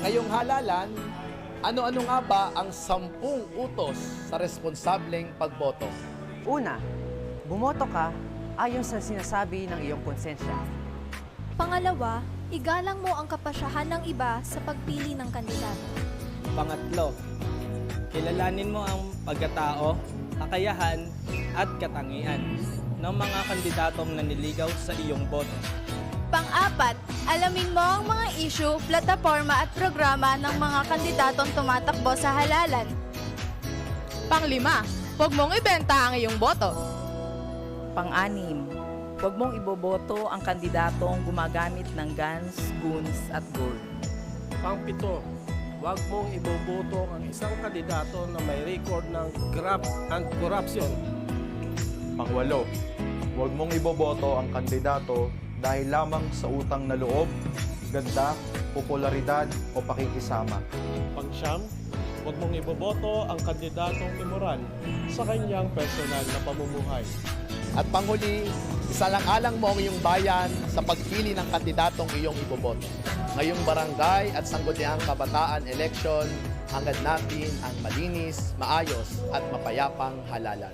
ngayong halalan, ano-ano nga ba ang 10 utos sa responsableng pagboto? Una, bumoto ka ayon sa sinasabi ng iyong konsensya. Pangalawa, igalang mo ang kapasyahan ng iba sa pagpili ng kandidato. Pangatlo, kilalanin mo ang pagkatao, kakayahan at katangian ng mga kandidatong naniligaw sa iyong boto. Pang-apat, alamin mo ang mga issue, plataforma at programa ng mga kandidatong tumatakbo sa halalan. Pang-lima, huwag mong ibenta ang iyong boto. Pang-anim, huwag mong iboboto ang kandidatong gumagamit ng guns, goons at gold. Pang-pito, huwag mong iboboto ang isang kandidato na may record ng graft and corruption. Pang-walo, huwag mong iboboto ang kandidato dahil lamang sa utang na loob, ganda, popularidad o pakikisama. Pang-siyam, huwag mong iboboto ang kandidatong immoral sa kanyang personal na pamumuhay. At panghuli, isalang-alang mo ang iyong bayan sa pagpili ng kandidatong iyong iboboto. Ngayong barangay at sangguniang kabataan election, hangad natin ang malinis, maayos at mapayapang halalan.